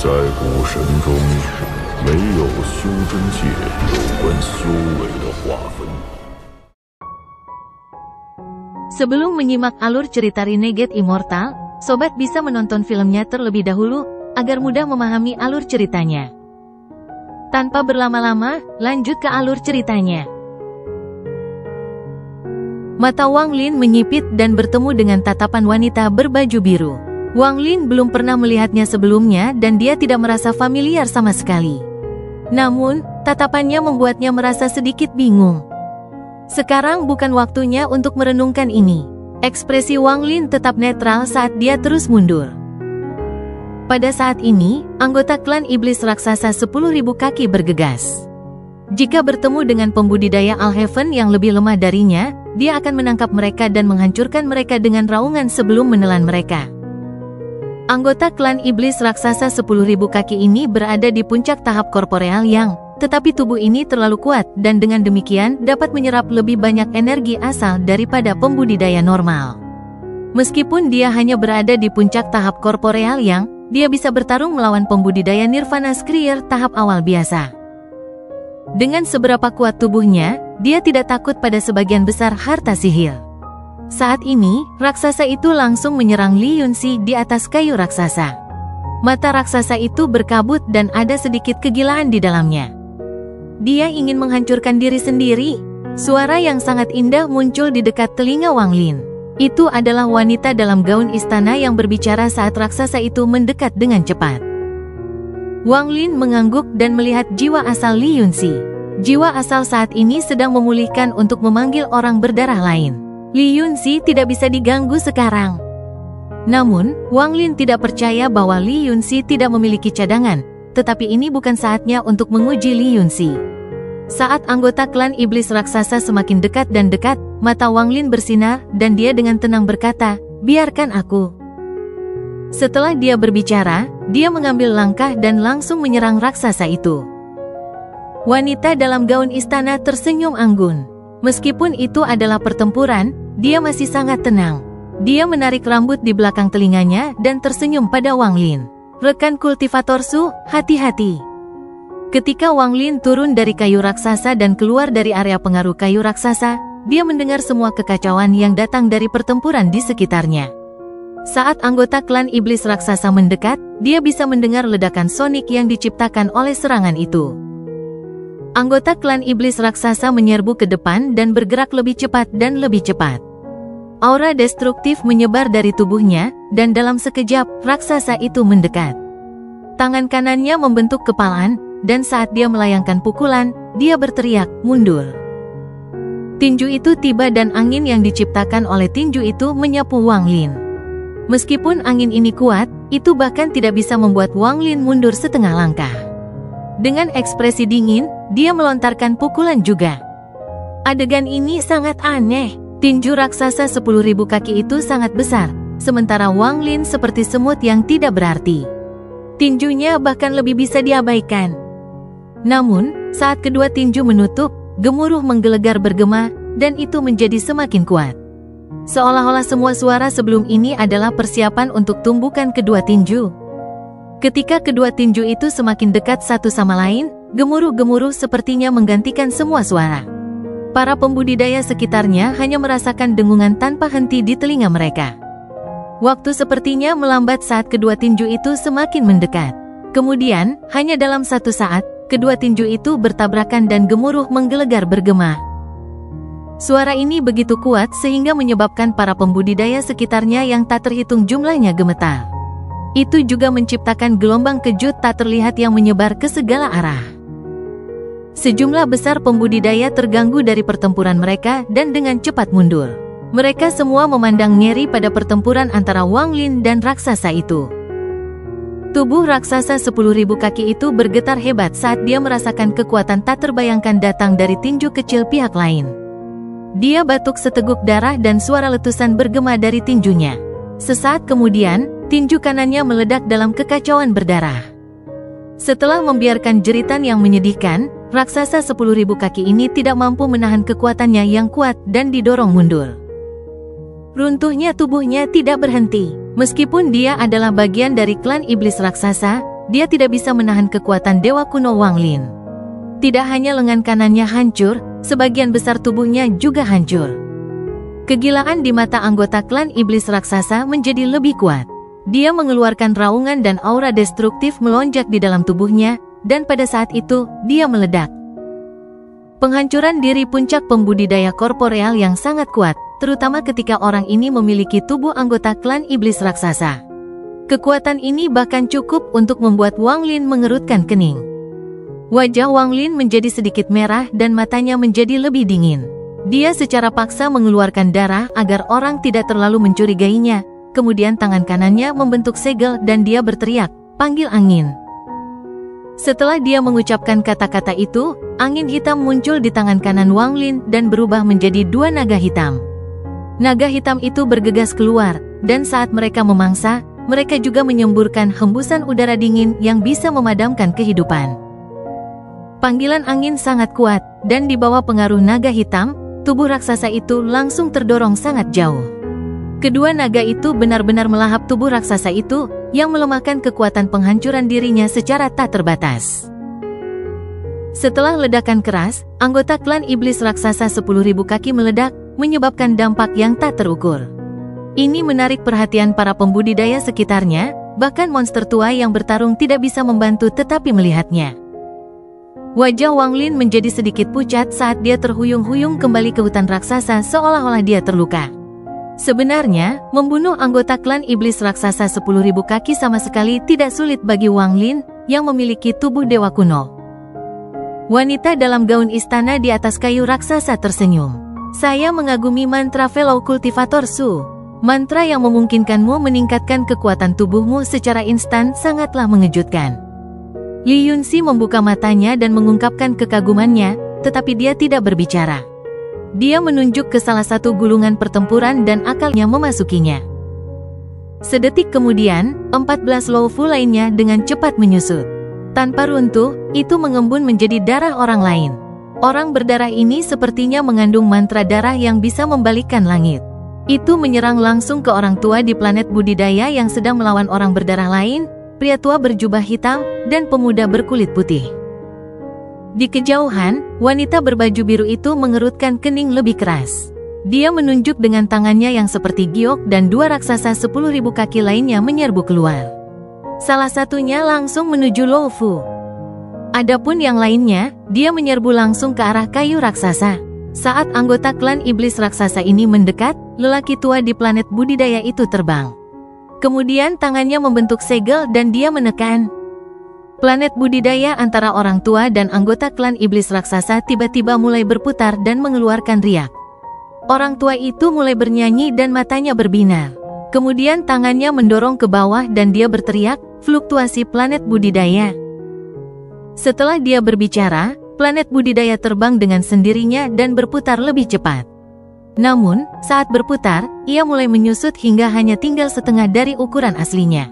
在古神中，没有修真界有关修为的划分。 Sebelum menyimak alur cerita Renegade Immortal, sobat bisa menonton filmnya terlebih dahulu, agar mudah memahami alur ceritanya. Tanpa berlama-lama, lanjut ke alur ceritanya. Mata Wang Lin menyipit dan bertemu dengan tatapan wanita berbaju biru. Wang Lin belum pernah melihatnya sebelumnya dan dia tidak merasa familiar sama sekali. Namun, tatapannya membuatnya merasa sedikit bingung. Sekarang bukan waktunya untuk merenungkan ini. Ekspresi Wang Lin tetap netral saat dia terus mundur. Pada saat ini, anggota klan iblis raksasa 10.000 kaki bergegas. Jika bertemu dengan pembudidaya Alheaven yang lebih lemah darinya, dia akan menangkap mereka dan menghancurkan mereka dengan raungan sebelum menelan mereka. Anggota klan iblis raksasa 10.000 kaki ini berada di puncak tahap korporeal yang, tetapi tubuh ini terlalu kuat dan dengan demikian dapat menyerap lebih banyak energi asal daripada pembudidaya normal. Meskipun dia hanya berada di puncak tahap korporeal yang, dia bisa bertarung melawan pembudidaya Nirvana Skrier tahap awal biasa. Dengan seberapa kuat tubuhnya, dia tidak takut pada sebagian besar harta sihir. Saat ini, raksasa itu langsung menyerang Li Yunxi di atas kayu raksasa. Mata raksasa itu berkabut dan ada sedikit kegilaan di dalamnya. Dia ingin menghancurkan diri sendiri. Suara yang sangat indah muncul di dekat telinga Wang Lin. Itu adalah wanita dalam gaun istana yang berbicara saat raksasa itu mendekat dengan cepat. Wang Lin mengangguk dan melihat jiwa asal Li Yunxi. Jiwa asal saat ini sedang memulihkan untuk memanggil orang berdarah lain. Li Yunxi tidak bisa diganggu sekarang. Namun, Wang Lin tidak percaya bahwa Li Yunxi tidak memiliki cadangan. Tetapi ini bukan saatnya untuk menguji Li Yunxi. Saat anggota klan iblis raksasa semakin dekat dan dekat, mata Wang Lin bersinar dan dia dengan tenang berkata, "Biarkan aku." Setelah dia berbicara, dia mengambil langkah dan langsung menyerang raksasa itu. Wanita dalam gaun istana tersenyum anggun. Meskipun itu adalah pertempuran, dia masih sangat tenang. Dia menarik rambut di belakang telinganya dan tersenyum pada Wang Lin. "Rekan kultivator Su, hati-hati." Ketika Wang Lin turun dari kayu raksasa dan keluar dari area pengaruh kayu raksasa, dia mendengar semua kekacauan yang datang dari pertempuran di sekitarnya. Saat anggota klan iblis raksasa mendekat, dia bisa mendengar ledakan sonik yang diciptakan oleh serangan itu. Anggota klan iblis raksasa menyerbu ke depan dan bergerak lebih cepat dan lebih cepat. Aura destruktif menyebar dari tubuhnya, dan dalam sekejap, raksasa itu mendekat. Tangan kanannya membentuk kepalan, dan saat dia melayangkan pukulan, dia berteriak, "Mundur!" Tinju itu tiba dan angin yang diciptakan oleh tinju itu menyapu Wang Lin. Meskipun angin ini kuat, itu bahkan tidak bisa membuat Wang Lin mundur setengah langkah. Dengan ekspresi dingin, dia melontarkan pukulan juga. Adegan ini sangat aneh. Tinju raksasa 10.000 kaki itu sangat besar, sementara Wang Lin seperti semut yang tidak berarti. Tinjunya bahkan lebih bisa diabaikan. Namun, saat kedua tinju menutup, gemuruh menggelegar bergema, dan itu menjadi semakin kuat. Seolah-olah semua suara sebelum ini adalah persiapan untuk tumbukan kedua tinju. Ketika kedua tinju itu semakin dekat satu sama lain, gemuruh-gemuruh sepertinya menggantikan semua suara. Para pembudidaya sekitarnya hanya merasakan dengungan tanpa henti di telinga mereka. Waktu sepertinya melambat saat kedua tinju itu semakin mendekat. Kemudian, hanya dalam satu saat, kedua tinju itu bertabrakan dan gemuruh menggelegar bergema. Suara ini begitu kuat sehingga menyebabkan para pembudidaya sekitarnya yang tak terhitung jumlahnya gemetar. Itu juga menciptakan gelombang kejut tak terlihat yang menyebar ke segala arah. Sejumlah besar pembudidaya terganggu dari pertempuran mereka dan dengan cepat mundur. Mereka semua memandang ngeri pada pertempuran antara Wang Lin dan raksasa itu. Tubuh raksasa 10.000 kaki itu bergetar hebat saat dia merasakan kekuatan tak terbayangkan datang dari tinju kecil pihak lain. Dia batuk seteguk darah dan suara letusan bergema dari tinjunya. Sesaat kemudian, tinju kanannya meledak dalam kekacauan berdarah. Setelah membiarkan jeritan yang menyedihkan, raksasa 10.000 kaki ini tidak mampu menahan kekuatannya yang kuat dan didorong mundur. Runtuhnya tubuhnya tidak berhenti. Meskipun dia adalah bagian dari klan iblis raksasa, dia tidak bisa menahan kekuatan dewa kuno Wang Lin. Tidak hanya lengan kanannya hancur, sebagian besar tubuhnya juga hancur. Kegilaan di mata anggota klan iblis raksasa menjadi lebih kuat. Dia mengeluarkan raungan dan aura destruktif melonjak di dalam tubuhnya, dan pada saat itu, dia meledak. Penghancuran diri puncak pembudidaya korporeal yang sangat kuat, terutama ketika orang ini memiliki tubuh anggota klan iblis raksasa. Kekuatan ini bahkan cukup untuk membuat Wang Lin mengerutkan kening. Wajah Wang Lin menjadi sedikit merah dan matanya menjadi lebih dingin. Dia secara paksa mengeluarkan darah agar orang tidak terlalu mencurigainya, kemudian tangan kanannya membentuk segel dan dia berteriak, "Panggil angin." Setelah dia mengucapkan kata-kata itu, angin hitam muncul di tangan kanan Wang Lin dan berubah menjadi 2 naga hitam. Naga hitam itu bergegas keluar, dan saat mereka memangsa, mereka juga menyemburkan hembusan udara dingin yang bisa memadamkan kehidupan. Panggilan angin sangat kuat, dan di bawah pengaruh naga hitam, tubuh raksasa itu langsung terdorong sangat jauh. Kedua naga itu benar-benar melahap tubuh raksasa itu, yang melemahkan kekuatan penghancuran dirinya secara tak terbatas. Setelah ledakan keras, anggota klan iblis raksasa 10.000 kaki meledak, menyebabkan dampak yang tak terukur. Ini menarik perhatian para pembudidaya sekitarnya, bahkan monster tua yang bertarung tidak bisa membantu tetapi melihatnya. Wajah Wang Lin menjadi sedikit pucat saat dia terhuyung-huyung kembali ke hutan raksasa seolah-olah dia terluka. Sebenarnya, membunuh anggota klan iblis raksasa 10.000 kaki sama sekali tidak sulit bagi Wang Lin, yang memiliki tubuh dewa kuno. Wanita dalam gaun istana di atas kayu raksasa tersenyum. "Saya mengagumi mantra Fellow Cultivator Su. Mantra yang memungkinkanmu meningkatkan kekuatan tubuhmu secara instan sangatlah mengejutkan." Li Yunxi membuka matanya dan mengungkapkan kekagumannya, tetapi dia tidak berbicara. Dia menunjuk ke salah satu gulungan pertempuran dan akalnya memasukinya. Sedetik kemudian, 14 Luo Fu lainnya dengan cepat menyusut. Tanpa runtuh, itu mengembun menjadi darah orang lain. Orang berdarah ini sepertinya mengandung mantra darah yang bisa membalikkan langit. Itu menyerang langsung ke orang tua di planet budidaya yang sedang melawan orang berdarah lain, pria tua berjubah hitam, dan pemuda berkulit putih. Di kejauhan, wanita berbaju biru itu mengerutkan kening lebih keras. Dia menunjuk dengan tangannya yang seperti giok dan 2 raksasa 10.000 kaki lainnya menyerbu keluar. Salah satunya langsung menuju Luo Fu. Adapun yang lainnya, dia menyerbu langsung ke arah kayu raksasa. Saat anggota klan iblis raksasa ini mendekat, lelaki tua di planet budidaya itu terbang. Kemudian tangannya membentuk segel dan dia menekan. Planet budidaya antara orang tua dan anggota klan iblis raksasa tiba-tiba mulai berputar dan mengeluarkan riak. Orang tua itu mulai bernyanyi dan matanya berbinar. Kemudian tangannya mendorong ke bawah dan dia berteriak, "Fluktuasi planet budidaya." Setelah dia berbicara, planet budidaya terbang dengan sendirinya dan berputar lebih cepat. Namun, saat berputar, ia mulai menyusut hingga hanya tinggal setengah dari ukuran aslinya.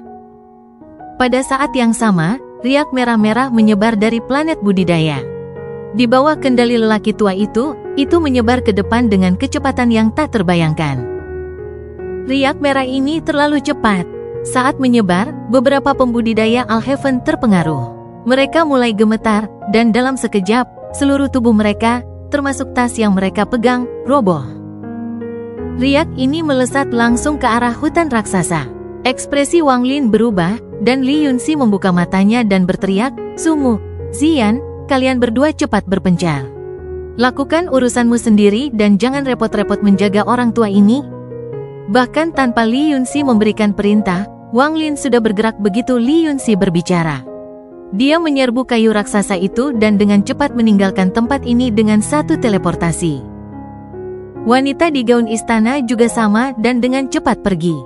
Pada saat yang sama, riak merah-merah menyebar dari planet budidaya. Di bawah kendali lelaki tua itu menyebar ke depan dengan kecepatan yang tak terbayangkan. Riak merah ini terlalu cepat. Saat menyebar, beberapa pembudidaya Alheaven terpengaruh. Mereka mulai gemetar, dan dalam sekejap, seluruh tubuh mereka, termasuk tas yang mereka pegang, roboh. Riak ini melesat langsung ke arah hutan raksasa. Ekspresi Wang Lin berubah, dan Li Yunxi membuka matanya dan berteriak, "Sumu, Zian, kalian berdua cepat berpencar. Lakukan urusanmu sendiri dan jangan repot-repot menjaga orang tua ini." Bahkan tanpa Li Yunxi memberikan perintah, Wang Lin sudah bergerak begitu Li Yunxi berbicara. Dia menyerbu kayu raksasa itu dan dengan cepat meninggalkan tempat ini dengan satu teleportasi. Wanita di gaun istana juga sama dan dengan cepat pergi.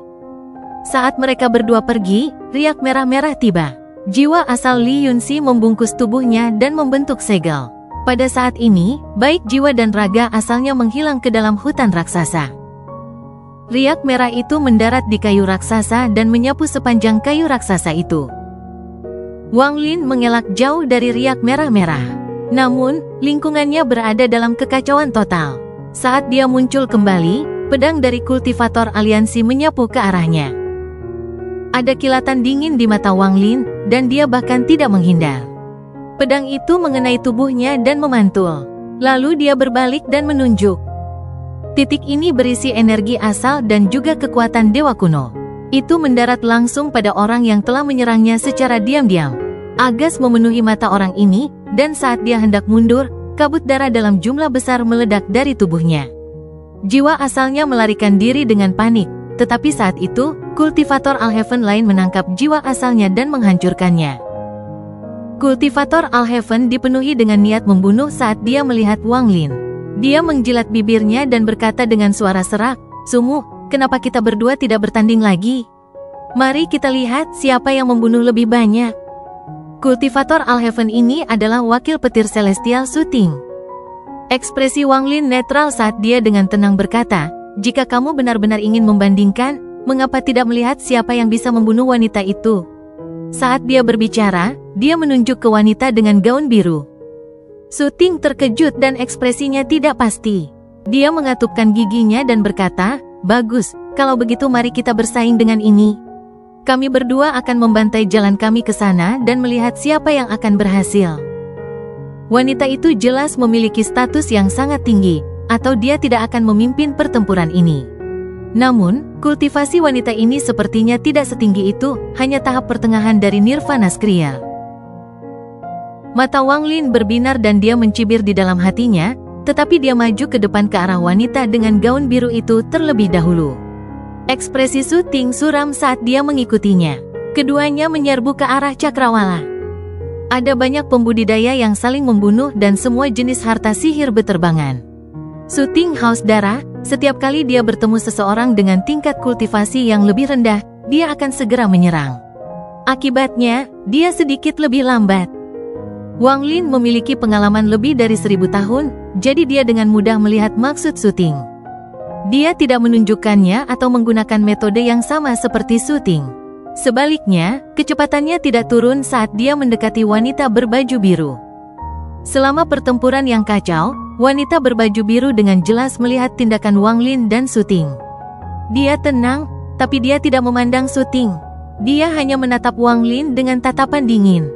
Saat mereka berdua pergi, riak merah-merah tiba. Jiwa asal Li Yunxi membungkus tubuhnya dan membentuk segel. Pada saat ini, baik jiwa dan raga asalnya menghilang ke dalam hutan raksasa. Riak merah itu mendarat di kayu raksasa dan menyapu sepanjang kayu raksasa itu. Wang Lin mengelak jauh dari riak merah-merah. Namun, lingkungannya berada dalam kekacauan total. Saat dia muncul kembali, pedang dari kultivator aliansi menyapu ke arahnya. Ada kilatan dingin di mata Wang Lin, dan dia bahkan tidak menghindar. Pedang itu mengenai tubuhnya dan memantul. Lalu dia berbalik dan menunjuk. Titik ini berisi energi asal dan juga kekuatan dewa kuno. Itu mendarat langsung pada orang yang telah menyerangnya secara diam-diam. Agas memenuhi mata orang ini, dan saat dia hendak mundur, kabut darah dalam jumlah besar meledak dari tubuhnya. Jiwa asalnya melarikan diri dengan panik, tetapi saat itu, kultivator Alhaven lain menangkap jiwa asalnya dan menghancurkannya. Kultivator Alhaven dipenuhi dengan niat membunuh saat dia melihat Wang Lin. Dia menjilat bibirnya dan berkata dengan suara serak, "Sungguh, kenapa kita berdua tidak bertanding lagi? Mari kita lihat siapa yang membunuh lebih banyak." Kultivator Alhaven ini adalah wakil petir celestial Su Ting. Ekspresi Wang Lin netral saat dia dengan tenang berkata, "Jika kamu benar-benar ingin membandingkan, mengapa tidak melihat siapa yang bisa membunuh wanita itu?" Saat dia berbicara, dia menunjuk ke wanita dengan gaun biru. Su Ting terkejut dan ekspresinya tidak pasti. Dia mengatupkan giginya dan berkata, "Bagus, kalau begitu mari kita bersaing dengan ini. Kami berdua akan membantai jalan kami ke sana dan melihat siapa yang akan berhasil." Wanita itu jelas memiliki status yang sangat tinggi, atau dia tidak akan memimpin pertempuran ini. Namun, kultivasi wanita ini sepertinya tidak setinggi itu, hanya tahap pertengahan dari nirvana skrial. Mata Wang Lin berbinar dan dia mencibir di dalam hatinya, tetapi dia maju ke depan ke arah wanita dengan gaun biru itu terlebih dahulu. Ekspresi Su Ting suram saat dia mengikutinya. Keduanya menyerbu ke arah cakrawala. Ada banyak pembudidaya yang saling membunuh dan semua jenis harta sihir beterbangan. Su Ting haus darah, setiap kali dia bertemu seseorang dengan tingkat kultivasi yang lebih rendah, dia akan segera menyerang. Akibatnya, dia sedikit lebih lambat. Wang Lin memiliki pengalaman lebih dari 1000 tahun, jadi dia dengan mudah melihat maksud Su Ting. Dia tidak menunjukkannya atau menggunakan metode yang sama seperti Su Ting. Sebaliknya, kecepatannya tidak turun saat dia mendekati wanita berbaju biru. Selama pertempuran yang kacau, wanita berbaju biru dengan jelas melihat tindakan Wang Lin dan Su Ting. Dia tenang, tapi dia tidak memandang Su Ting. Dia hanya menatap Wang Lin dengan tatapan dingin.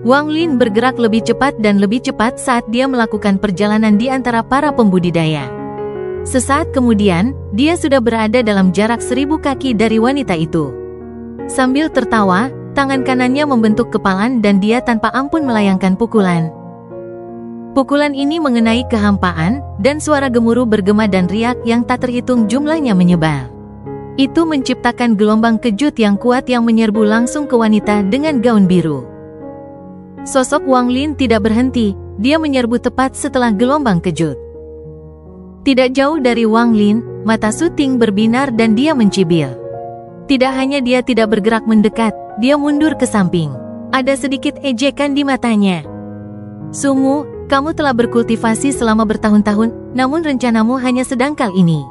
Wang Lin bergerak lebih cepat dan lebih cepat saat dia melakukan perjalanan di antara para pembudidaya. Sesaat kemudian, dia sudah berada dalam jarak 1000 kaki dari wanita itu. Sambil tertawa, tangan kanannya membentuk kepalan dan dia tanpa ampun melayangkan pukulan. Pukulan ini mengenai kehampaan, dan suara gemuruh bergema dan riak yang tak terhitung jumlahnya menyebar. Itu menciptakan gelombang kejut yang kuat yang menyerbu langsung ke wanita dengan gaun biru. Sosok Wang Lin tidak berhenti, dia menyerbu tepat setelah gelombang kejut. Tidak jauh dari Wang Lin, mata Su Ting berbinar dan dia mencibir. Tidak hanya dia tidak bergerak mendekat, dia mundur ke samping. Ada sedikit ejekan di matanya. "Sungguh, kamu telah berkultivasi selama bertahun-tahun, namun rencanamu hanya sedangkal ini."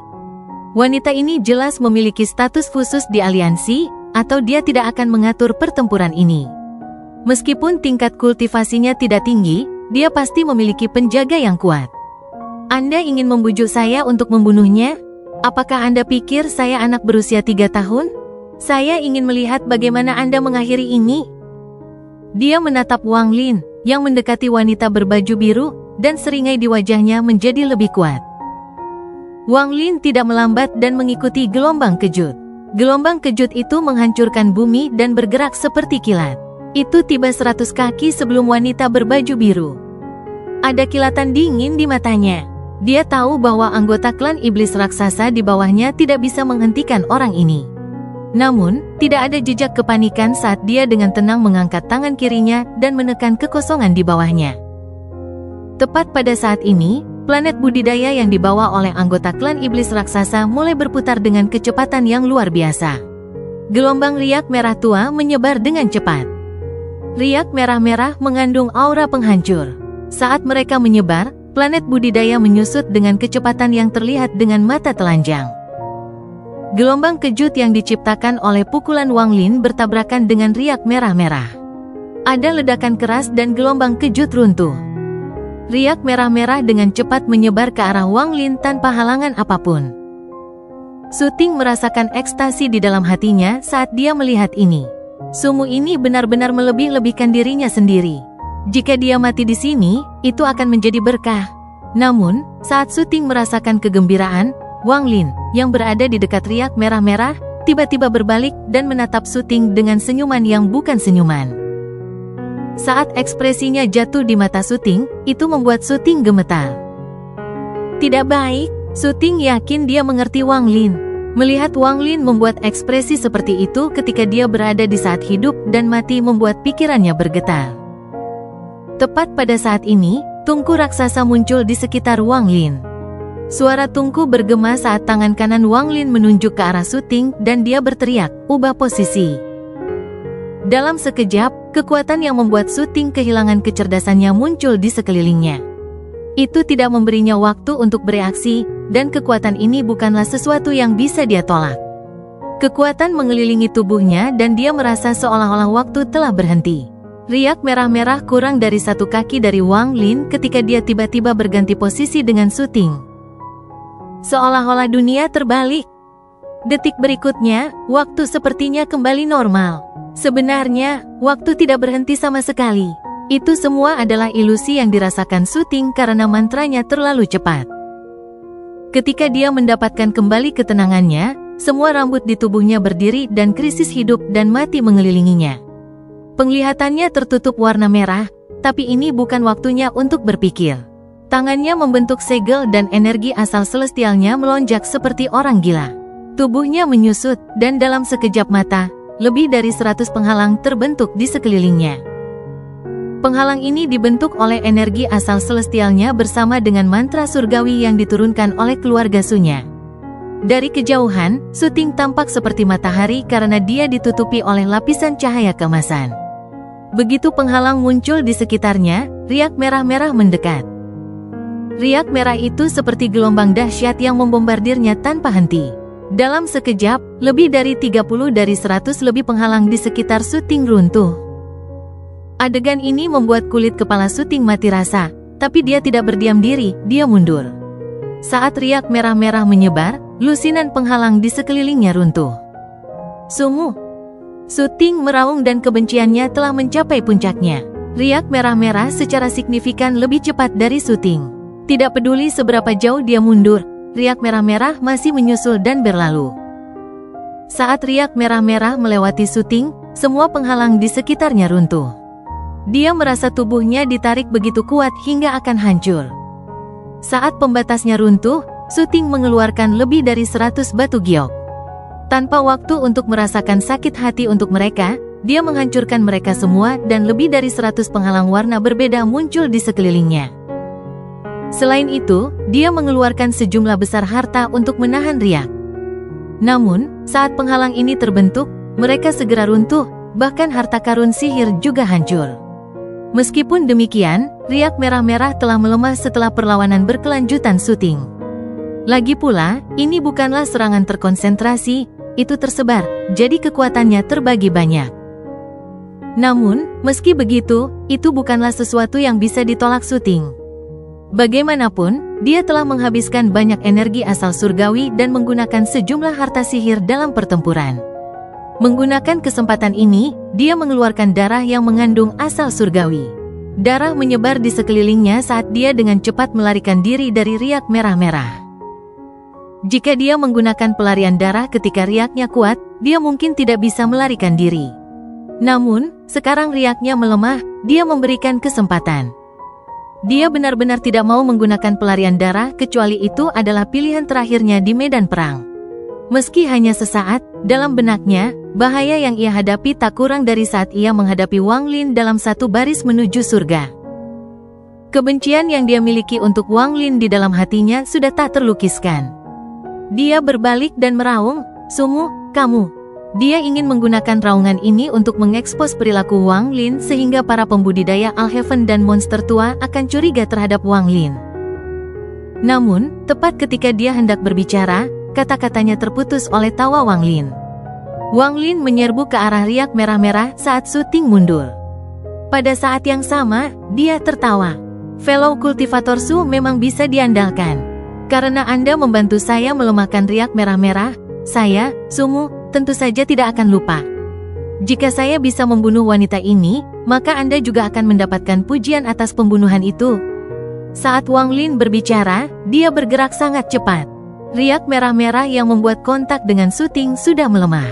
Wanita ini jelas memiliki status khusus di aliansi, atau dia tidak akan mengatur pertempuran ini. Meskipun tingkat kultivasinya tidak tinggi, dia pasti memiliki penjaga yang kuat. "Anda ingin membujuk saya untuk membunuhnya? Apakah Anda pikir saya anak berusia 3 tahun? Saya ingin melihat bagaimana Anda mengakhiri ini." Dia menatap Wang Lin, yang mendekati wanita berbaju biru, dan seringai di wajahnya menjadi lebih kuat. Wang Lin tidak melambat dan mengikuti gelombang kejut. Gelombang kejut itu menghancurkan bumi dan bergerak seperti kilat. Itu tiba 100 kaki sebelum wanita berbaju biru. Ada kilatan dingin di matanya. Dia tahu bahwa anggota klan iblis raksasa di bawahnya tidak bisa menghentikan orang ini. Namun, tidak ada jejak kepanikan saat dia dengan tenang mengangkat tangan kirinya dan menekan kekosongan di bawahnya. Tepat pada saat ini, planet budidaya yang dibawa oleh anggota klan iblis raksasa mulai berputar dengan kecepatan yang luar biasa. Gelombang riak merah tua menyebar dengan cepat. Riak merah-merah mengandung aura penghancur. Saat mereka menyebar, planet budidaya menyusut dengan kecepatan yang terlihat dengan mata telanjang. Gelombang kejut yang diciptakan oleh pukulan Wang Lin bertabrakan dengan riak merah-merah. Ada ledakan keras dan gelombang kejut runtuh. Riak merah-merah dengan cepat menyebar ke arah Wang Lin tanpa halangan apapun. Su Ting merasakan ekstasi di dalam hatinya saat dia melihat ini. Sumu ini benar-benar melebih-lebihkan dirinya sendiri. Jika dia mati di sini, itu akan menjadi berkah. Namun, saat Su Ting merasakan kegembiraan, Wang Lin, yang berada di dekat riak merah-merah, tiba-tiba berbalik dan menatap Su Ting dengan senyuman yang bukan senyuman. Saat ekspresinya jatuh di mata Su Ting, itu membuat Su Ting gemetar. Tidak baik, Su Ting yakin dia mengerti Wang Lin. Melihat Wang Lin membuat ekspresi seperti itu ketika dia berada di saat hidup dan mati membuat pikirannya bergetar. Tepat pada saat ini, tungku raksasa muncul di sekitar Wang Lin. Suara tungku bergema saat tangan kanan Wang Lin menunjuk ke arah Su Ting dan dia berteriak, "Ubah posisi." Dalam sekejap, kekuatan yang membuat Su Ting kehilangan kecerdasannya muncul di sekelilingnya. Itu tidak memberinya waktu untuk bereaksi, dan kekuatan ini bukanlah sesuatu yang bisa dia tolak. Kekuatan mengelilingi tubuhnya dan dia merasa seolah-olah waktu telah berhenti. Riak merah-merah kurang dari 1 kaki dari Wang Lin ketika dia tiba-tiba berganti posisi dengan Su Ting. Seolah-olah dunia terbalik. Detik berikutnya, waktu sepertinya kembali normal. Sebenarnya, waktu tidak berhenti sama sekali. Itu semua adalah ilusi yang dirasakan Su Ting karena mantranya terlalu cepat. Ketika dia mendapatkan kembali ketenangannya, semua rambut di tubuhnya berdiri dan krisis hidup dan mati mengelilinginya. Penglihatannya tertutup warna merah, tapi ini bukan waktunya untuk berpikir. Tangannya membentuk segel dan energi asal celestialnya melonjak seperti orang gila. Tubuhnya menyusut, dan dalam sekejap mata, lebih dari 100 penghalang terbentuk di sekelilingnya. Penghalang ini dibentuk oleh energi asal celestialnya bersama dengan mantra surgawi yang diturunkan oleh keluarga Sunya. Dari kejauhan, Su Ting tampak seperti matahari karena dia ditutupi oleh lapisan cahaya keemasan. Begitu penghalang muncul di sekitarnya, riak merah-merah mendekat. Riak merah itu seperti gelombang dahsyat yang membombardirnya tanpa henti. Dalam sekejap, lebih dari 30 dari 100 lebih penghalang di sekitar Su Ting runtuh. Adegan ini membuat kulit kepala Su Ting mati rasa, tapi dia tidak berdiam diri, dia mundur. Saat riak merah-merah menyebar, lusinan penghalang di sekelilingnya runtuh. Sumu! Su Ting meraung dan kebenciannya telah mencapai puncaknya. Riak merah-merah secara signifikan lebih cepat dari Su Ting. Tidak peduli seberapa jauh dia mundur, riak merah-merah masih menyusul dan berlalu. Saat riak merah-merah melewati Su Ting, semua penghalang di sekitarnya runtuh. Dia merasa tubuhnya ditarik begitu kuat hingga akan hancur. Saat pembatasnya runtuh, Su Ting mengeluarkan lebih dari 100 batu giok. Tanpa waktu untuk merasakan sakit hati untuk mereka, dia menghancurkan mereka semua dan lebih dari 100 penghalang warna berbeda muncul di sekelilingnya. Selain itu, dia mengeluarkan sejumlah besar harta untuk menahan riak. Namun, saat penghalang ini terbentuk, mereka segera runtuh, bahkan harta karun sihir juga hancur. Meskipun demikian, riak merah-merah telah melemah setelah perlawanan berkelanjutan Su Ting. Lagi pula, ini bukanlah serangan terkonsentrasi, itu tersebar, jadi kekuatannya terbagi banyak. Namun, meski begitu, itu bukanlah sesuatu yang bisa ditolak Su Ting. Bagaimanapun, dia telah menghabiskan banyak energi asal surgawi dan menggunakan sejumlah harta sihir dalam pertempuran. Menggunakan kesempatan ini, dia mengeluarkan darah yang mengandung asal surgawi. Darah menyebar di sekelilingnya saat dia dengan cepat melarikan diri dari riak merah-merah. Jika dia menggunakan pelarian darah ketika riaknya kuat, dia mungkin tidak bisa melarikan diri. Namun, sekarang riaknya melemah, dia memberikan kesempatan. Dia benar-benar tidak mau menggunakan pelarian darah kecuali itu adalah pilihan terakhirnya di medan perang. Meski hanya sesaat, dalam benaknya, bahaya yang ia hadapi tak kurang dari saat ia menghadapi Wang Lin dalam satu baris menuju surga. Kebencian yang dia miliki untuk Wang Lin di dalam hatinya sudah tak terlukiskan. Dia berbalik dan meraung, "Sumu, kamu." Dia ingin menggunakan raungan ini untuk mengekspos perilaku Wang Lin sehingga para pembudidaya Alheaven dan monster tua akan curiga terhadap Wang Lin. Namun, tepat ketika dia hendak berbicara, kata-katanya terputus oleh tawa Wang Lin. Wang Lin menyerbu ke arah riak merah-merah saat Su Ting mundur. Pada saat yang sama, dia tertawa. Fellow kultivator Su memang bisa diandalkan. Karena Anda membantu saya melemahkan riak merah-merah, saya, Sumu, tentu saja tidak akan lupa. Jika saya bisa membunuh wanita ini, maka Anda juga akan mendapatkan pujian atas pembunuhan itu. Saat Wang Lin berbicara, dia bergerak sangat cepat. Riak merah-merah yang membuat kontak dengan Su Ting sudah melemah.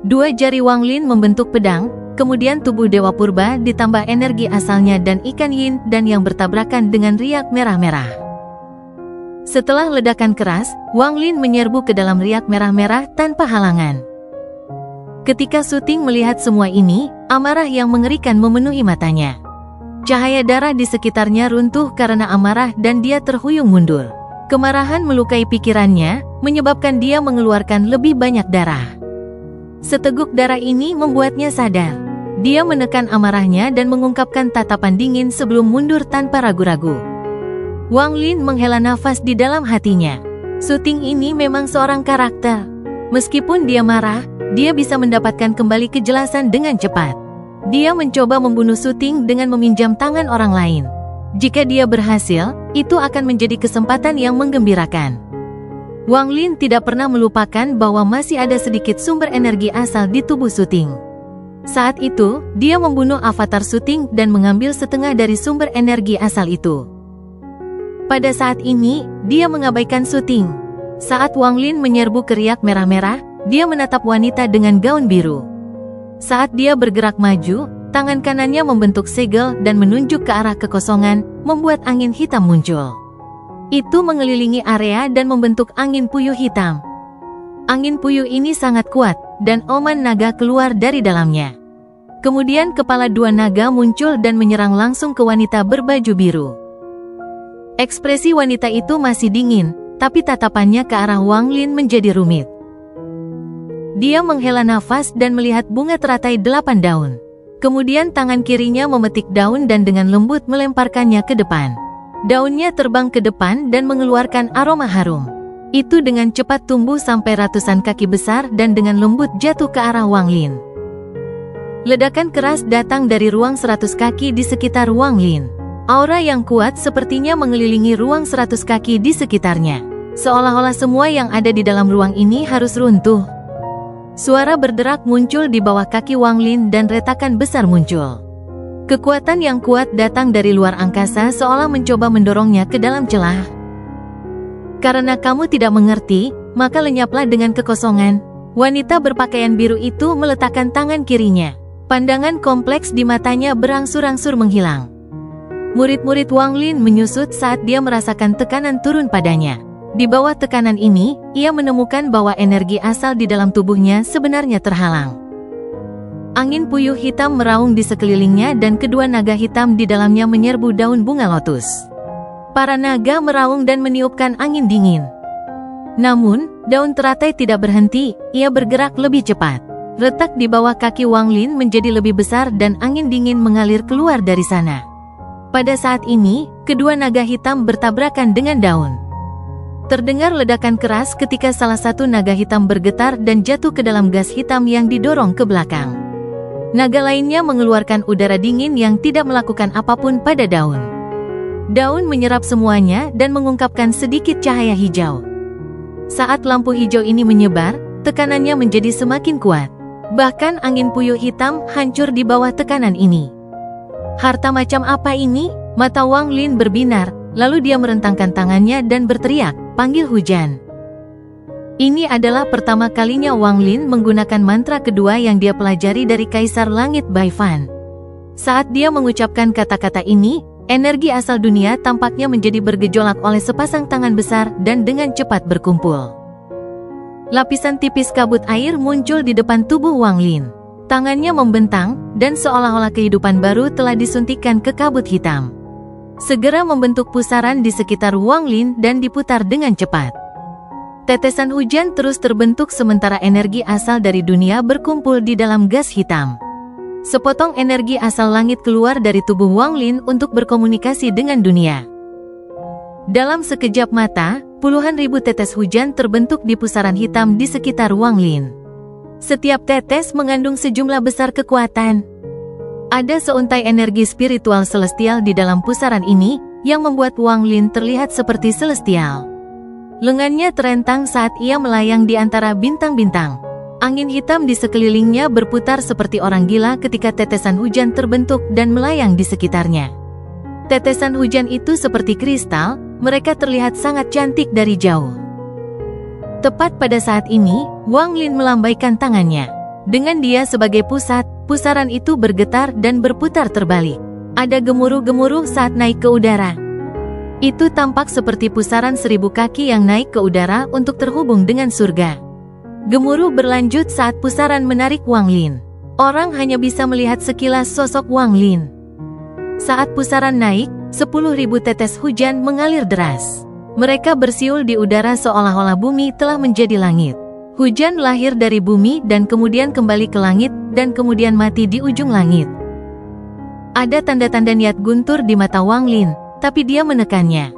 Dua jari Wang Lin membentuk pedang, kemudian tubuh Dewa Purba ditambah energi asalnya dan ikan yin dan yang bertabrakan dengan riak merah-merah. Setelah ledakan keras, Wang Lin menyerbu ke dalam riak merah-merah tanpa halangan. Ketika Su Ting melihat semua ini, amarah yang mengerikan memenuhi matanya. Cahaya darah di sekitarnya runtuh karena amarah dan dia terhuyung mundur. Kemarahan melukai pikirannya, menyebabkan dia mengeluarkan lebih banyak darah. Seteguk darah ini membuatnya sadar. Dia menekan amarahnya dan mengungkapkan tatapan dingin sebelum mundur tanpa ragu-ragu. Wang Lin menghela nafas di dalam hatinya. Su Ting ini memang seorang karakter. Meskipun dia marah, dia bisa mendapatkan kembali kejelasan dengan cepat. Dia mencoba membunuh Su Ting dengan meminjam tangan orang lain. Jika dia berhasil, itu akan menjadi kesempatan yang menggembirakan. Wang Lin tidak pernah melupakan bahwa masih ada sedikit sumber energi asal di tubuh Su Ting. Saat itu, dia membunuh avatar Su Ting dan mengambil setengah dari sumber energi asal itu. Pada saat ini, dia mengabaikan Su Ting. Saat Wang Lin menyerbu ke riak merah-merah, dia menatap wanita dengan gaun biru. Saat dia bergerak maju, tangan kanannya membentuk segel dan menunjuk ke arah kekosongan, membuat angin hitam muncul. Itu mengelilingi area dan membentuk angin puyuh hitam. Angin puyuh ini sangat kuat, dan oman naga keluar dari dalamnya. Kemudian kepala dua naga muncul dan menyerang langsung ke wanita berbaju biru. Ekspresi wanita itu masih dingin, tapi tatapannya ke arah Wang Lin menjadi rumit. Dia menghela nafas dan melihat bunga teratai 8 daun. Kemudian tangan kirinya memetik daun dan dengan lembut melemparkannya ke depan. Daunnya terbang ke depan dan mengeluarkan aroma harum. Itu dengan cepat tumbuh sampai ratusan kaki besar dan dengan lembut jatuh ke arah Wang Lin. Ledakan keras datang dari ruang 100 kaki di sekitar Wang Lin. Aura yang kuat sepertinya mengelilingi ruang 100 kaki di sekitarnya. Seolah-olah semua yang ada di dalam ruang ini harus runtuh. Suara berderak muncul di bawah kaki Wang Lin dan retakan besar muncul. Kekuatan yang kuat datang dari luar angkasa seolah mencoba mendorongnya ke dalam celah. Karena kamu tidak mengerti, maka lenyaplah dengan kekosongan. Wanita berpakaian biru itu meletakkan tangan kirinya. Pandangan kompleks di matanya berangsur-angsur menghilang. Murid-murid Wang Lin menyusut saat dia merasakan tekanan turun padanya. Di bawah tekanan ini, ia menemukan bahwa energi asal di dalam tubuhnya sebenarnya terhalang. Angin puyuh hitam meraung di sekelilingnya dan kedua naga hitam di dalamnya menyerbu daun bunga lotus. Para naga meraung dan meniupkan angin dingin. Namun, daun teratai tidak berhenti, ia bergerak lebih cepat. Retak di bawah kaki Wang Lin menjadi lebih besar dan angin dingin mengalir keluar dari sana. Pada saat ini, kedua naga hitam bertabrakan dengan daun. Terdengar ledakan keras ketika salah satu naga hitam bergetar dan jatuh ke dalam gas hitam yang didorong ke belakang. Naga lainnya mengeluarkan udara dingin yang tidak melakukan apapun pada daun. Daun menyerap semuanya dan mengungkapkan sedikit cahaya hijau. Saat lampu hijau ini menyebar, tekanannya menjadi semakin kuat. Bahkan angin puyuh hitam hancur di bawah tekanan ini. Harta macam apa ini? Mata Wang Lin berbinar, lalu dia merentangkan tangannya dan berteriak, "Panggil hujan." Ini adalah pertama kalinya Wang Lin menggunakan mantra kedua yang dia pelajari dari Kaisar Langit Baifan. Saat dia mengucapkan kata-kata ini, energi asal dunia tampaknya menjadi bergejolak oleh sepasang tangan besar dan dengan cepat berkumpul. Lapisan tipis kabut air muncul di depan tubuh Wang Lin. Tangannya membentang, dan seolah-olah kehidupan baru telah disuntikkan ke kabut hitam. Segera membentuk pusaran di sekitar Wang Lin dan diputar dengan cepat. Tetesan hujan terus terbentuk sementara energi asal dari dunia berkumpul di dalam gas hitam. Sepotong energi asal langit keluar dari tubuh Wang Lin untuk berkomunikasi dengan dunia. Dalam sekejap mata, puluhan ribu tetes hujan terbentuk di pusaran hitam di sekitar Wang Lin. Setiap tetes mengandung sejumlah besar kekuatan. Ada seuntai energi spiritual celestial di dalam pusaran ini, yang membuat Wang Lin terlihat seperti celestial. Lengannya terentang saat ia melayang di antara bintang-bintang. Angin hitam di sekelilingnya berputar seperti orang gila ketika tetesan hujan terbentuk dan melayang di sekitarnya. Tetesan hujan itu seperti kristal, mereka terlihat sangat cantik dari jauh. Tepat pada saat ini, Wang Lin melambaikan tangannya. Dengan dia sebagai pusat, pusaran itu bergetar dan berputar terbalik. Ada gemuruh-gemuruh saat naik ke udara. Itu tampak seperti pusaran 1000 kaki yang naik ke udara untuk terhubung dengan surga. Gemuruh berlanjut saat pusaran menarik Wang Lin. Orang hanya bisa melihat sekilas sosok Wang Lin. Saat pusaran naik, 10.000 tetes hujan mengalir deras. Mereka bersiul di udara seolah-olah bumi telah menjadi langit. Hujan lahir dari bumi dan kemudian kembali ke langit dan kemudian mati di ujung langit. Ada tanda-tanda niat guntur di mata Wang Lin, tapi dia menekannya.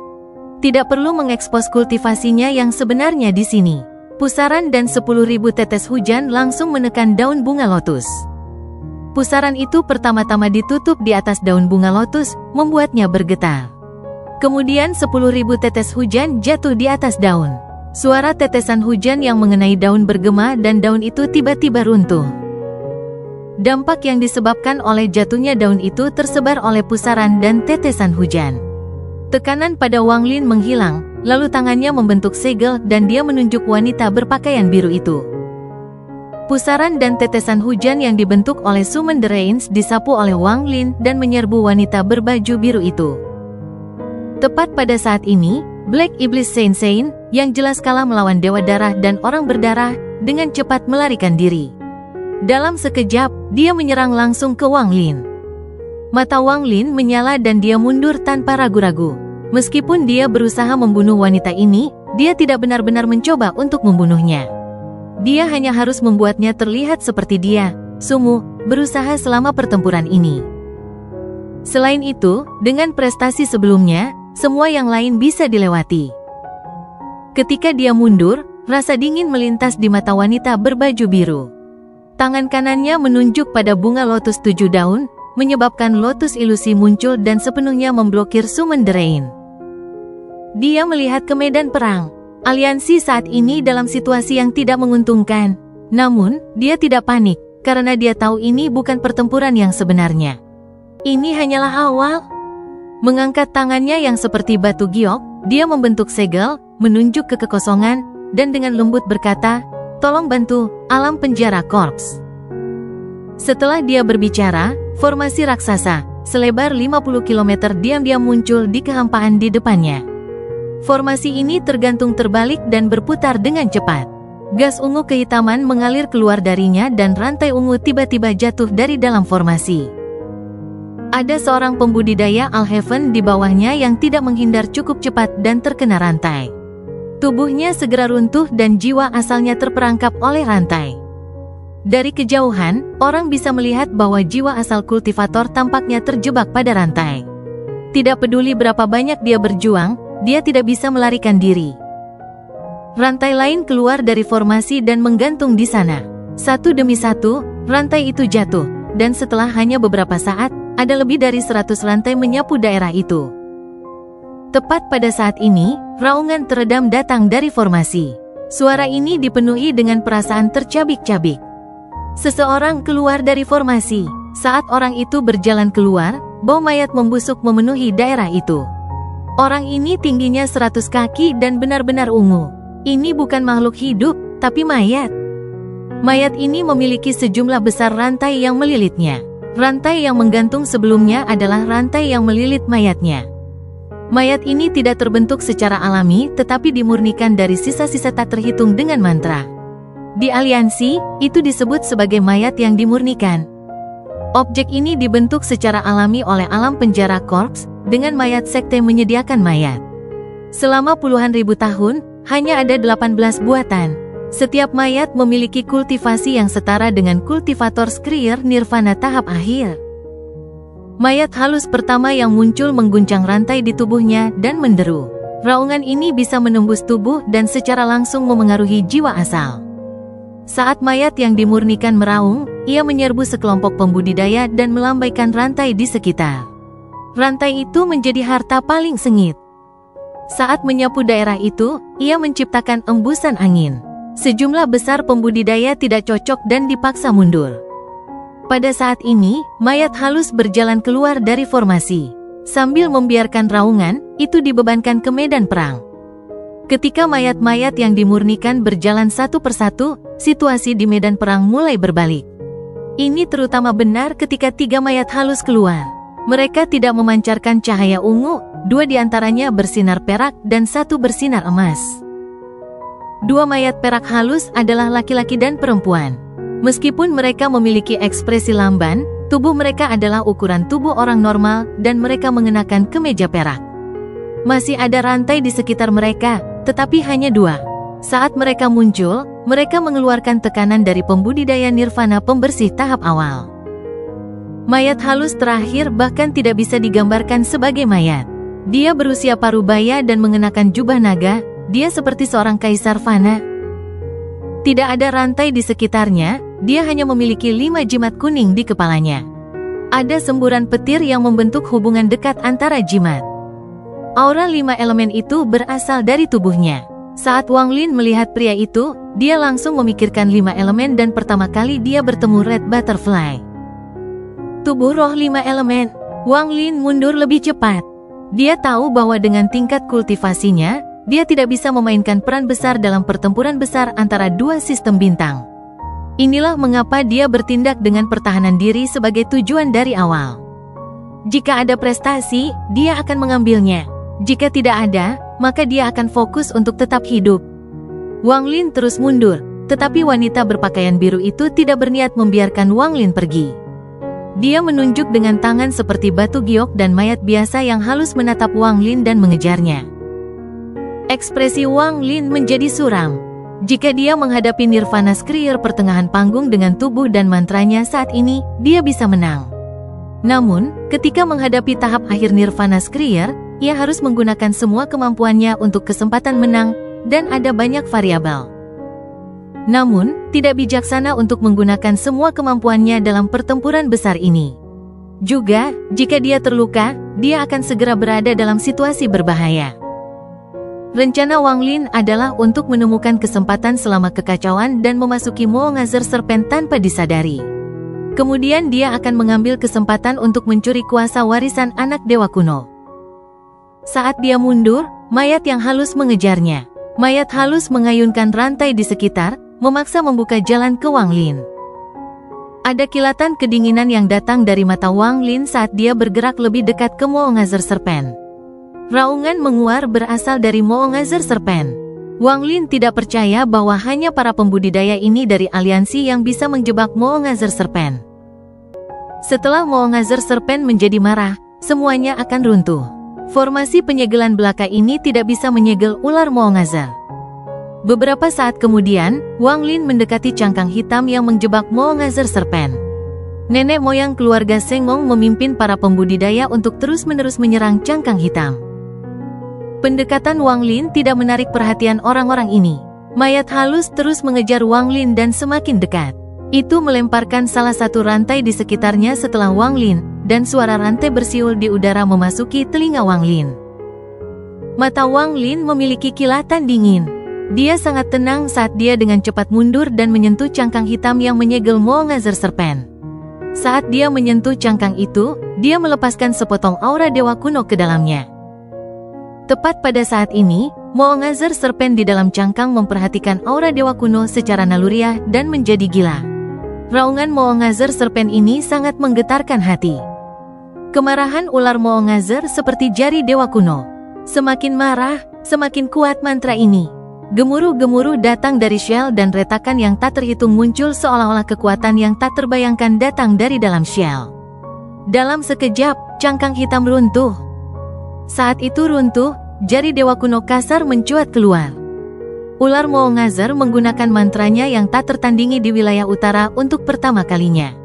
Tidak perlu mengekspos kultivasinya yang sebenarnya di sini. Pusaran dan 10.000 tetes hujan langsung menekan daun bunga lotus. Pusaran itu pertama-tama ditutup di atas daun bunga lotus, membuatnya bergetar. Kemudian 10.000 tetes hujan jatuh di atas daun. Suara tetesan hujan yang mengenai daun bergema dan daun itu tiba-tiba runtuh. Dampak yang disebabkan oleh jatuhnya daun itu tersebar oleh pusaran dan tetesan hujan. Tekanan pada Wang Lin menghilang, lalu tangannya membentuk segel dan dia menunjuk wanita berpakaian biru itu. Pusaran dan tetesan hujan yang dibentuk oleh Summon the Rains disapu oleh Wang Lin dan menyerbu wanita berbaju biru itu. Tepat pada saat ini, Black Iblis Saint, yang jelas kalah melawan Dewa Darah dan Orang Berdarah, dengan cepat melarikan diri. Dalam sekejap, dia menyerang langsung ke Wang Lin. Mata Wang Lin menyala dan dia mundur tanpa ragu-ragu. Meskipun dia berusaha membunuh wanita ini, dia tidak benar-benar mencoba untuk membunuhnya. Dia hanya harus membuatnya terlihat seperti dia, Sumu, berusaha selama pertempuran ini. Selain itu, dengan prestasi sebelumnya, semua yang lain bisa dilewati. Ketika dia mundur, rasa dingin melintas di mata wanita berbaju biru. Tangan kanannya menunjuk pada bunga lotus 7 daun, menyebabkan lotus ilusi muncul dan sepenuhnya memblokir Summon the Rain. Dia melihat ke medan perang. Aliansi saat ini dalam situasi yang tidak menguntungkan. Namun, dia tidak panik, karena dia tahu ini bukan pertempuran yang sebenarnya. Ini hanyalah awal. Mengangkat tangannya yang seperti batu giok, dia membentuk segel, menunjuk ke kekosongan, dan dengan lembut berkata, "Tolong bantu, alam penjara korps." Setelah dia berbicara, formasi raksasa, selebar 50 km diam-diam muncul di kehampaan di depannya. Formasi ini tergantung terbalik dan berputar dengan cepat. Gas ungu kehitaman mengalir keluar darinya dan rantai ungu tiba-tiba jatuh dari dalam formasi. Ada seorang pembudidaya Alhaven di bawahnya yang tidak menghindar cukup cepat dan terkena rantai. Tubuhnya segera runtuh dan jiwa asalnya terperangkap oleh rantai. Dari kejauhan, orang bisa melihat bahwa jiwa asal kultivator tampaknya terjebak pada rantai. Tidak peduli berapa banyak dia berjuang, dia tidak bisa melarikan diri. Rantai lain keluar dari formasi dan menggantung di sana. Satu demi satu, rantai itu jatuh, dan setelah hanya beberapa saat, ada lebih dari 100 rantai menyapu daerah itu. Tepat pada saat ini, raungan teredam datang dari formasi. Suara ini dipenuhi dengan perasaan tercabik-cabik. Seseorang keluar dari formasi. Saat orang itu berjalan keluar, bau mayat membusuk memenuhi daerah itu. Orang ini tingginya 100 kaki dan benar-benar ungu. Ini bukan makhluk hidup, tapi mayat. Mayat ini memiliki sejumlah besar rantai yang melilitnya. Rantai yang menggantung sebelumnya adalah rantai yang melilit mayatnya. Mayat ini tidak terbentuk secara alami, tetapi dimurnikan dari sisa-sisa tak terhitung dengan mantra. Di aliansi, itu disebut sebagai mayat yang dimurnikan. Objek ini dibentuk secara alami oleh alam penjara korps, dengan mayat sekte menyediakan mayat. Selama puluhan ribu tahun, hanya ada 18 buatan. Setiap mayat memiliki kultivasi yang setara dengan kultivator Skrier Nirvana tahap akhir. Mayat halus pertama yang muncul mengguncang rantai di tubuhnya dan menderu. Raungan ini bisa menembus tubuh dan secara langsung memengaruhi jiwa asal. Saat mayat yang dimurnikan meraung, ia menyerbu sekelompok pembudidaya dan melambaikan rantai di sekitar. Rantai itu menjadi harta paling sengit. Saat menyapu daerah itu, ia menciptakan embusan angin. Sejumlah besar pembudidaya tidak cocok dan dipaksa mundur. Pada saat ini, mayat halus berjalan keluar dari formasi. Sambil membiarkan raungan, itu dibebankan ke medan perang. Ketika mayat-mayat yang dimurnikan berjalan satu persatu, situasi di medan perang mulai berbalik. Ini terutama benar ketika 3 mayat halus keluar. Mereka tidak memancarkan cahaya ungu, 2 diantaranya bersinar perak dan 1 bersinar emas. 2 mayat perak halus adalah laki-laki dan perempuan. Meskipun mereka memiliki ekspresi lamban, tubuh mereka adalah ukuran tubuh orang normal dan mereka mengenakan kemeja perak. Masih ada rantai di sekitar mereka, tetapi hanya 2. Saat mereka muncul, mereka mengeluarkan tekanan dari pembudidaya nirvana pembersih tahap awal. Mayat halus terakhir bahkan tidak bisa digambarkan sebagai mayat. Dia berusia parubaya dan mengenakan jubah naga, dia seperti seorang kaisar fana. Tidak ada rantai di sekitarnya, dia hanya memiliki 5 jimat kuning di kepalanya. Ada semburan petir yang membentuk hubungan dekat antara jimat. Aura 5 elemen itu berasal dari tubuhnya. Saat Wang Lin melihat pria itu, dia langsung memikirkan 5 elemen dan pertama kali dia bertemu Red Butterfly. Tubuh roh 5 elemen. Wang Lin mundur lebih cepat. Dia tahu bahwa dengan tingkat kultivasinya, dia tidak bisa memainkan peran besar dalam pertempuran besar antara 2 sistem bintang. Inilah mengapa dia bertindak dengan pertahanan diri sebagai tujuan dari awal. Jika ada prestasi, dia akan mengambilnya. Jika tidak ada, maka dia akan fokus untuk tetap hidup. Wang Lin terus mundur, tetapi wanita berpakaian biru itu tidak berniat membiarkan Wang Lin pergi. Dia menunjuk dengan tangan seperti batu giok dan mayat biasa yang halus menatap Wang Lin dan mengejarnya. Ekspresi Wang Lin menjadi suram. Jika dia menghadapi Nirvana Scryer pertengahan panggung dengan tubuh dan mantranya saat ini, dia bisa menang. Namun, ketika menghadapi tahap akhir Nirvana Scryer, ia harus menggunakan semua kemampuannya untuk kesempatan menang, dan ada banyak variabel. Namun, tidak bijaksana untuk menggunakan semua kemampuannya dalam pertempuran besar ini. Juga, jika dia terluka, dia akan segera berada dalam situasi berbahaya. Rencana Wang Lin adalah untuk menemukan kesempatan selama kekacauan dan memasuki Moongazer Serpent tanpa disadari. Kemudian dia akan mengambil kesempatan untuk mencuri kuasa warisan anak dewa kuno. Saat dia mundur, mayat yang halus mengejarnya. Mayat halus mengayunkan rantai di sekitar, memaksa membuka jalan ke Wang Lin. Ada kilatan kedinginan yang datang dari mata Wang Lin saat dia bergerak lebih dekat ke Moongazer Serpent. Raungan menguar berasal dari Moongazer Serpent. Wang Lin tidak percaya bahwa hanya para pembudidaya ini dari aliansi yang bisa menjebak Moongazer Serpent. Setelah Moongazer Serpent menjadi marah, semuanya akan runtuh. Formasi penyegelan belaka ini tidak bisa menyegel ular Moongazer. Beberapa saat kemudian, Wang Lin mendekati cangkang hitam yang menjebak Moongazer Serpent. Nenek moyang keluarga Sengong memimpin para pembudidaya untuk terus-menerus menyerang cangkang hitam. Pendekatan Wang Lin tidak menarik perhatian orang-orang ini. Mayat halus terus mengejar Wang Lin dan semakin dekat. Itu melemparkan salah satu rantai di sekitarnya setelah Wang Lin, dan suara rantai bersiul di udara memasuki telinga Wang Lin. Mata Wang Lin memiliki kilatan dingin. Dia sangat tenang saat dia dengan cepat mundur dan menyentuh cangkang hitam yang menyegel Moongazer Serpent. Saat dia menyentuh cangkang itu, dia melepaskan sepotong aura dewa kuno ke dalamnya. Tepat pada saat ini, Moongazer Serpent di dalam cangkang memperhatikan aura dewa kuno secara naluriah dan menjadi gila. Raungan Moongazer Serpent ini sangat menggetarkan hati. Kemarahan ular Moongazer seperti jari dewa kuno. Semakin marah, semakin kuat mantra ini. Gemuruh-gemuruh datang dari shell dan retakan yang tak terhitung muncul seolah-olah kekuatan yang tak terbayangkan datang dari dalam shell. Dalam sekejap, cangkang hitam runtuh. Saat itu runtuh, jari dewa kuno kasar mencuat keluar. Ular Moongazer menggunakan mantranya yang tak tertandingi di wilayah utara untuk pertama kalinya.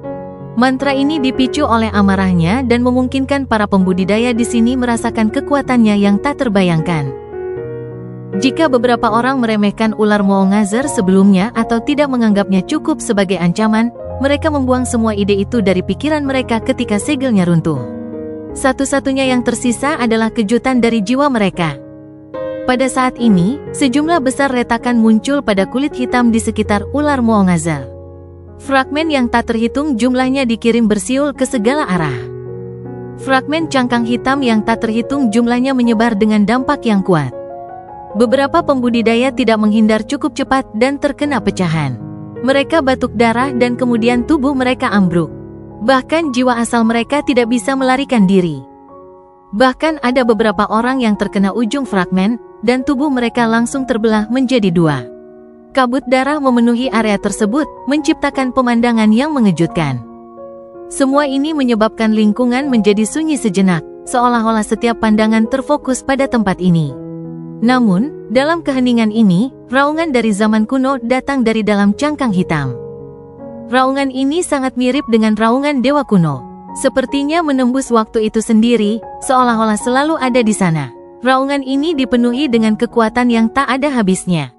Mantra ini dipicu oleh amarahnya dan memungkinkan para pembudidaya di sini merasakan kekuatannya yang tak terbayangkan. Jika beberapa orang meremehkan ular Moongazer sebelumnya atau tidak menganggapnya cukup sebagai ancaman, mereka membuang semua ide itu dari pikiran mereka ketika segelnya runtuh. Satu-satunya yang tersisa adalah kejutan dari jiwa mereka. Pada saat ini, sejumlah besar retakan muncul pada kulit hitam di sekitar ular Muongazal. Fragmen yang tak terhitung jumlahnya dikirim bersiul ke segala arah. Fragmen cangkang hitam yang tak terhitung jumlahnya menyebar dengan dampak yang kuat. Beberapa pembudidaya tidak menghindar cukup cepat dan terkena pecahan. Mereka batuk darah dan kemudian tubuh mereka ambruk. Bahkan jiwa asal mereka tidak bisa melarikan diri. Bahkan ada beberapa orang yang terkena ujung fragmen, dan tubuh mereka langsung terbelah menjadi dua. Kabut darah memenuhi area tersebut, menciptakan pemandangan yang mengejutkan. Semua ini menyebabkan lingkungan menjadi sunyi sejenak, seolah-olah setiap pandangan terfokus pada tempat ini. Namun, dalam keheningan ini, raungan dari zaman kuno datang dari dalam cangkang hitam. Raungan ini sangat mirip dengan raungan dewa kuno. Sepertinya menembus waktu itu sendiri, seolah-olah selalu ada di sana. Raungan ini dipenuhi dengan kekuatan yang tak ada habisnya.